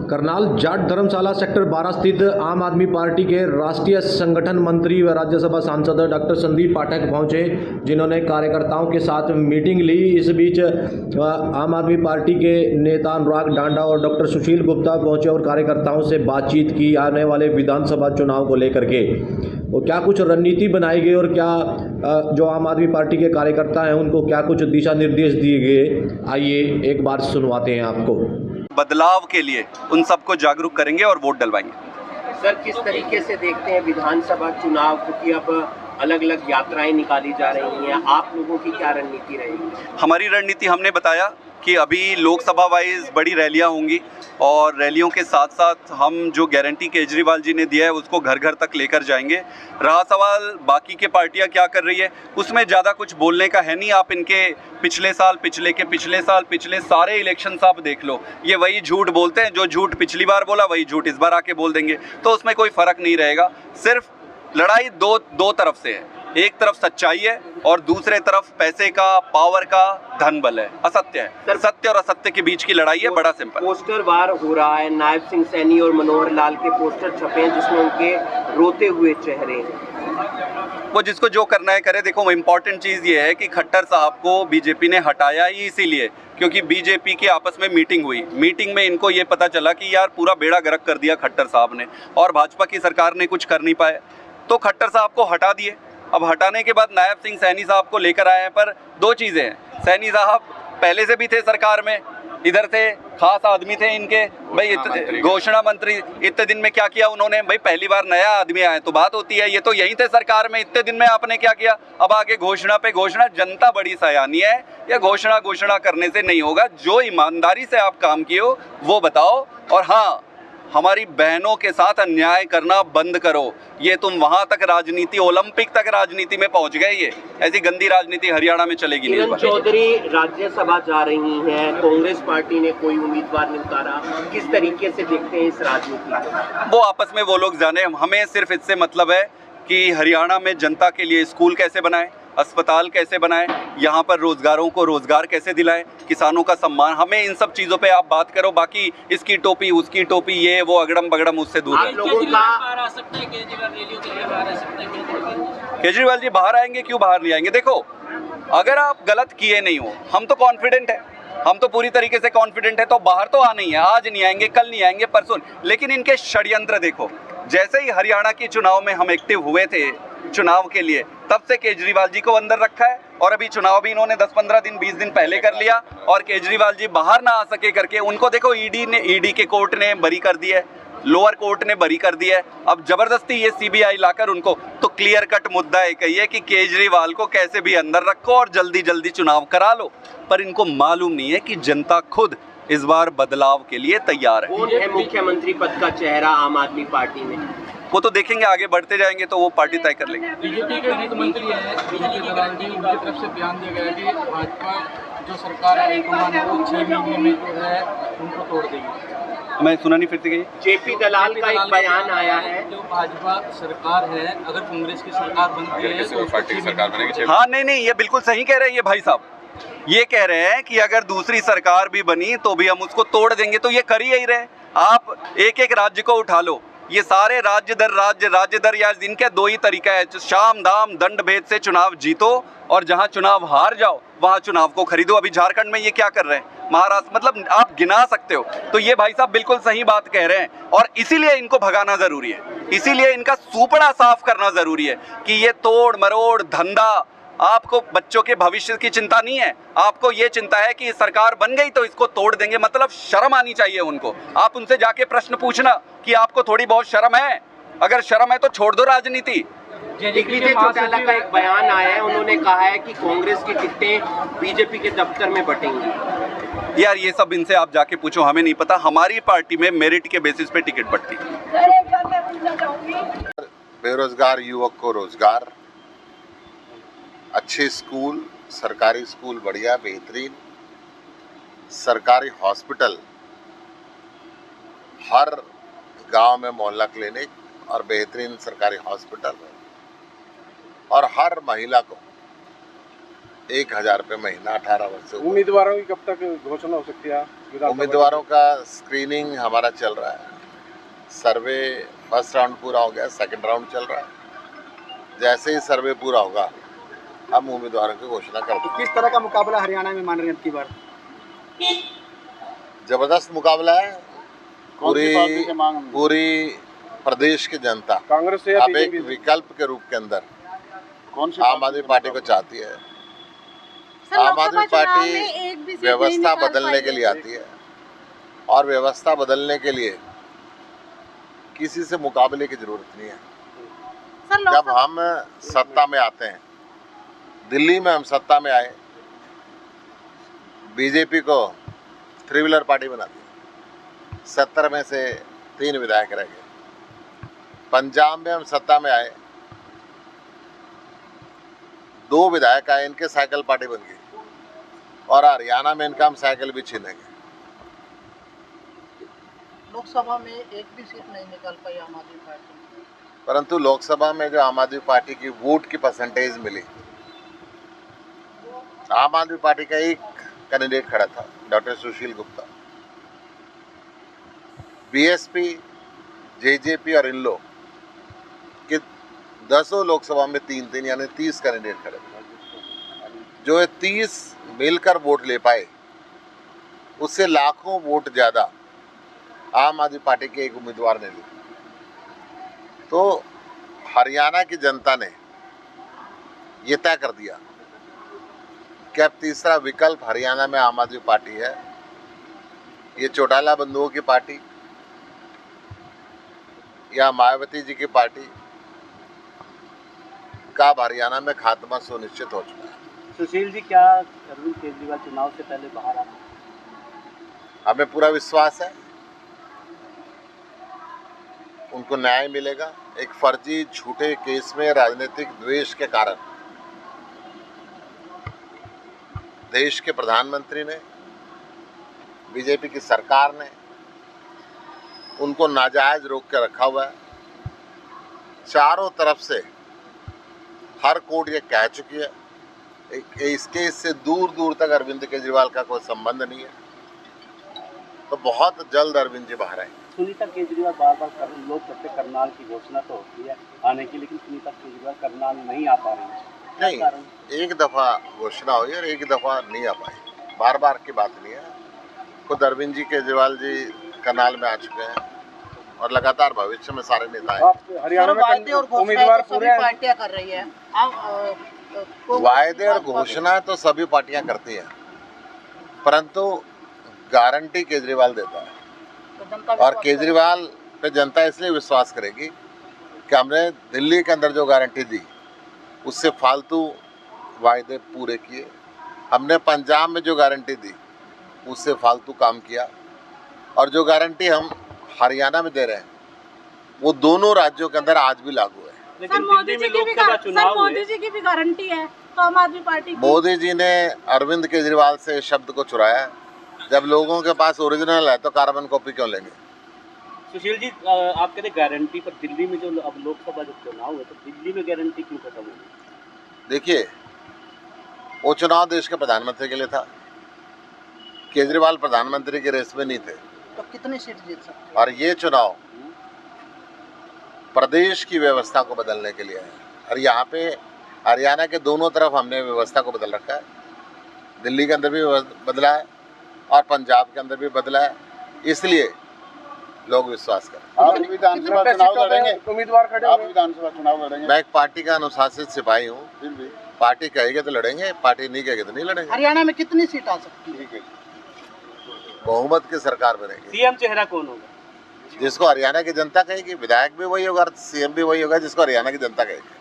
करनाल जाट धर्मशाला sector 12 स्थित आम आदमी पार्टी के राष्ट्रीय संगठन मंत्री व राज्यसभा सांसद डॉक्टर संदीप पाठक पहुंचे, जिन्होंने कार्यकर्ताओं के साथ मीटिंग ली। इस बीच आम आदमी पार्टी के नेता अनुराग डांडा और डॉक्टर सुशील गुप्ता पहुंचे और कार्यकर्ताओं से बातचीत की आने वाले विधानसभा चुनाव को लेकर के। और क्या कुछ रणनीति बनाई गई और क्या जो आम आदमी पार्टी के कार्यकर्ता हैं उनको क्या कुछ दिशा निर्देश दिए गए, आइए एक बार सुनवाते हैं आपको। बदलाव के लिए उन सबको जागरूक करेंगे और वोट डलवाएंगे। सर, किस तरीके से देखते हैं विधानसभा चुनाव, क्योंकि अब अलग अलग यात्राएं निकाली जा रही हैं, आप लोगों की क्या रणनीति रहेगी? हमारी रणनीति हमने बताया कि अभी लोकसभा वाइज बड़ी रैलियां होंगी और रैलियों के साथ साथ हम जो गारंटी केजरीवाल जी ने दिया है उसको घर घर तक लेकर जाएंगे। रहा सवाल बाकी के पार्टियां क्या कर रही है, उसमें ज़्यादा कुछ बोलने का है नहीं। आप इनके पिछले साल, पिछले सारे इलेक्शंस आप देख लो, ये वही झूठ बोलते हैं। जो झूठ पिछली बार बोला वही झूठ इस बार आके बोल देंगे, तो उसमें कोई फ़र्क नहीं रहेगा। सिर्फ लड़ाई दो तरफ से है, एक तरफ सच्चाई है और दूसरे तरफ पैसे का, पावर का, धन बल है, असत्य है। सत्य और असत्य के बीच की लड़ाई है, बड़ा सिंपल। पोस्टर वार हो रहा है, नायब सिंह सैनी और मनोहर लाल के पोस्टर छपे हैं जिसमें उनके रोते हुए चेहरे हैं। वो जिसको जो करना है करे। देखो, इम्पॉर्टेंट चीज़ ये है कि खट्टर साहब को बीजेपी ने हटाया ही इसीलिए क्योंकि बीजेपी की आपस में मीटिंग हुई। मीटिंग में इनको ये पता चला कि यार पूरा बेड़ा गर्क कर दिया खट्टर साहब ने और भाजपा की सरकार ने कुछ कर नहीं पाए, तो खट्टर साहब को हटा दिए। अब हटाने के बाद नायब सिंह सैनी साहब को लेकर आए हैं, पर दो चीज़ें हैं। सैनी साहब पहले से भी थे सरकार में, इधर थे, खास आदमी थे इनके भाई, घोषणा मंत्री। इतने दिन में क्या किया उन्होंने भाई? पहली बार नया आदमी आया तो बात होती है, ये तो यहीं थे सरकार में, इतने दिन में आपने क्या किया? अब आगे घोषणा पे घोषणा। जनता बड़ी सयानी है, या घोषणा करने से नहीं होगा। जो ईमानदारी से आप काम किए हो वो बताओ। और हाँ, हमारी बहनों के साथ अन्याय करना बंद करो। ये तुम वहां तक राजनीति, ओलंपिक तक राजनीति में पहुंच गए। ये ऐसी गंदी राजनीति हरियाणा में चलेगी नहीं। किरण चौधरी राज्यसभा जा रही हैं, कांग्रेस पार्टी ने कोई उम्मीदवार नहीं उतारा, किस तरीके से देखते हैं इस राजनीति को? वो आपस में वो लोग जाने, हमें सिर्फ इससे मतलब है कि हरियाणा में जनता के लिए स्कूल कैसे बनाएं, अस्पताल कैसे बनाएं, यहाँ पर रोजगारों को रोजगार कैसे दिलाएं, किसानों का सम्मान। हमें इन सब चीज़ों पे आप बात करो, बाकी इसकी टोपी उसकी टोपी, ये वो अगड़म बगड़म उससे दूर है। केजरीवाल जी बाहर आएंगे, क्यों बाहर नहीं आएंगे? देखो, अगर आप गलत किए नहीं हो, हम तो कॉन्फिडेंट है, हम तो पूरी तरीके से कॉन्फिडेंट है, तो बाहर तो आना ही है। आज नहीं आएंगे, कल नहीं आएंगे, परसों। लेकिन इनके षड्यंत्र देखो। जैसे ही हरियाणा के चुनाव में हम एक्टिव हुए थे चुनाव के लिए, तब से केजरीवाल जी को अंदर रखा है और अभी चुनाव भी इन्होंने 10-15 दिन 20 दिन पहले कर लिया और केजरीवाल जी बाहर ना आ सके करके उनको देखो ईडी के कोर्ट ने बरी कर दिया है, लोअर कोर्ट ने बरी कर दिया है। अब जबरदस्ती ये सीबीआई लाकर उनको, तो क्लियर कट मुद्दा एक ही है कि केजरीवाल को कैसे भी अंदर रखो और जल्दी जल्दी चुनाव करा लो। पर इनको मालूम नहीं है कि जनता खुद इस बार बदलाव के लिए तैयार है। कौन है मुख्यमंत्री पद का चेहरा आम आदमी पार्टी में? वो तो देखेंगे, आगे बढ़ते जाएंगे तो वो पार्टी तय कर लेंगे। बीजेपी के वित्त मंत्री है, बीजेपी दलाल जी, उनकी तरफ से बयान दिया गया कि भाजपा जो सरकार है वो 6 महीने में जो है उनको तोड़ देगी। मैं सुना नहीं, फिर से कहिए। जेपी दलाल का एक बयान आया है, जो भाजपा सरकार है, अगर कांग्रेस की सरकार बनती है तो पार्टी की सरकार बनेगी। हाँ, नहीं, ये बिल्कुल सही कह रहे हैं ये भाई साहब। ये कह रहे हैं कि अगर दूसरी सरकार भी बनी तो भी हम उसको तोड़ देंगे, तो ये कर ही रहे। आप एक एक राज्य को उठा लो, ये सारे राज्य दर यार, इनके दो ही तरीका है, शाम दाम दंड भेद से चुनाव जीतो और जहां चुनाव हार जाओ वहां चुनाव को खरीदो। अभी झारखंड में ये क्या कर रहे हैं, महाराष्ट्र, मतलब आप गिना सकते हो। तो ये भाई साहब बिल्कुल सही बात कह रहे हैं और इसीलिए इनको भगाना जरूरी है, इसीलिए इनका सूपड़ा साफ करना जरूरी है कि ये तोड़ मरोड़ धंधा। आपको बच्चों के भविष्य की चिंता नहीं है, आपको ये चिंता है कि सरकार बन गई तो इसको तोड़ देंगे। मतलब शर्म आनी चाहिए उनको। आप उनसे जाके प्रश्न पूछना कि आपको थोड़ी बहुत शर्म है, अगर शर्म है तो छोड़ दो राजनीति। दिग्विजय चौटाला का एक बयान आया है, उन्होंने कहा है कि कांग्रेस की टिकटें बीजेपी के दफ्तर में बटेंगी। यार ये सब इनसे आप जाके पूछो, हमें नहीं पता। हमारी पार्टी में मेरिट के बेसिस पे टिकट बढ़ती है। बेरोजगार युवक को रोजगार, अच्छे स्कूल, सरकारी स्कूल बढ़िया बेहतरीन, सरकारी हॉस्पिटल, हर गांव में मोहल्ला क्लिनिक और बेहतरीन सरकारी हॉस्पिटल, और हर महिला को 1000 रुपये महीना 18 वर्ष से। उम्मीदवारों की कब तक घोषणा हो सकती है? उम्मीदवारों का स्क्रीनिंग हमारा चल रहा है। सर्वे फर्स्ट राउंड पूरा हो गया, सेकंड राउंड चल रहा है। जैसे ही सर्वे पूरा होगा हम उम्मीदवारों की घोषणा कर देंगे। किस तरह का मुकाबला हरियाणा में मान रहे हैं अब की बार? जबरदस्त मुकाबला है। पूरी प्रदेश की जनता कांग्रेस से अब एक विकल्प के रूप के अंदर आम आदमी पार्टी को चाहती है। आम आदमी पार्टी व्यवस्था बदलने के लिए आती है और व्यवस्था बदलने के लिए किसी से मुकाबले की जरूरत नहीं है। जब हम सत्ता में आते हैं, दिल्ली में हम सत्ता में आए, बीजेपी को 3 व्हीलर पार्टी बना दी, 70 में से 3 विधायक रह गए। पंजाब में हम सत्ता में आए, 2 विधायक आए, इनके साइकिल पार्टी बन गई, और हरियाणा में इनका हम साइकिल भी छीनेंगे। लोकसभा में एक भी सीट नहीं निकाल पाई आम आदमी पार्टी, परंतु लोकसभा में जो आम आदमी पार्टी की वोट की परसेंटेज मिली, आम आदमी पार्टी का एक कैंडिडेट खड़ा था, डॉक्टर सुशील गुप्ता। बीएसपी, जेजेपी और इन लोग के 10 लोकसभा में 3-3 यानी 30 कैंडिडेट खड़े थे। जो ये 30 मिलकर वोट ले पाए, उससे लाखों वोट ज्यादा आम आदमी पार्टी के एक उम्मीदवार ने ली। तो हरियाणा की जनता ने ये तय कर दिया कि अब तीसरा विकल्प हरियाणा में आम आदमी पार्टी है। ये चौटाला बंधुओं की पार्टी या मायावती जी की पार्टी का अब हरियाणा में खात्मा सुनिश्चित हो चुका है। सुशील जी, क्या अरविंद केजरीवाल चुनाव से पहले बाहर आए? हमें पूरा विश्वास है उनको न्याय मिलेगा। एक फर्जी झूठे केस में राजनीतिक द्वेष के कारण देश के प्रधानमंत्री ने, बीजेपी की सरकार ने उनको नाजायज रोक के रखा हुआ है। चारों तरफ से हर कोर्ट ये कह चुकी है इस केस से दूर दूर तक अरविंद केजरीवाल का कोई संबंध नहीं है। तो बहुत जल्द अरविंद जी बाहर आए। सुनीता केजरीवाल बार लोग करते करनाल की घोषणा तो होती है आने की, लेकिन सुनीता केजरीवाल करनाल नहीं आ पा रही है। नहीं, एक दफा घोषणा हुई और एक दफा नहीं आ पाई, बार बार की बात नहीं है। खुद अरविंद जी केजरीवाल जी करनाल में आ चुके हैं और लगातार भविष्य में सारे नेता हैं। हरियाणा में उम्मीदवार पूरे पार्टियां कर रही है। वायदे और घोषणा तो सभी पार्टियां करती हैं, परंतु गारंटी केजरीवाल देता है। और केजरीवाल पे जनता इसलिए विश्वास करेगी कि हमने दिल्ली के अंदर जो गारंटी दी उससे फालतू वायदे पूरे किए, हमने पंजाब में जो गारंटी दी उससे फालतू काम किया, और जो गारंटी हम हरियाणा में दे रहे हैं वो दोनों राज्यों के अंदर आज भी लागू है। लेकिन मोदी जी की भी गारंटी है तो आम आदमी पार्टी की। मोदी जी ने अरविंद केजरीवाल से शब्द को चुराया है। जब लोगों के पास ओरिजिनल है तो कार्बन कॉपी क्यों लेंगे? सुशील जी, आप कहते गारंटी पर दिल्ली में जो अब लोकसभा जो चुनाव हुए तो दिल्ली में गारंटी क्यों खत्म होगी? देखिए, वो चुनाव देश के प्रधानमंत्री के लिए था। केजरीवाल प्रधानमंत्री के रेस में नहीं थे। तो कितनी सीट जीत सकते? और ये चुनाव प्रदेश की व्यवस्था को बदलने के लिए है। और यहाँ पे हरियाणा के दोनों तरफ हमने व्यवस्था को बदल रखा है। दिल्ली के अंदर भी बदला है और पंजाब के अंदर भी बदला है, इसलिए लोग विश्वास करें। आप विधानसभा चुनाव लड़ेंगे? उम्मीदवार खड़े आप विधानसभा चुनाव लड़ेंगे? मैं एक पार्टी का अनुशासित सिपाही हूँ, फिर भी पार्टी कहेगी तो लड़ेंगे, पार्टी नहीं कहेगी तो नहीं लड़ेंगे। हरियाणा में कितनी सीट आ सकती है? बहुमत की सरकार बनेगी। सीएम चेहरा कौन होगा? जिसको हरियाणा की जनता कहेगी। विधायक भी वही होगा, सीएम भी वही होगा जिसको हरियाणा की जनता कहेगी।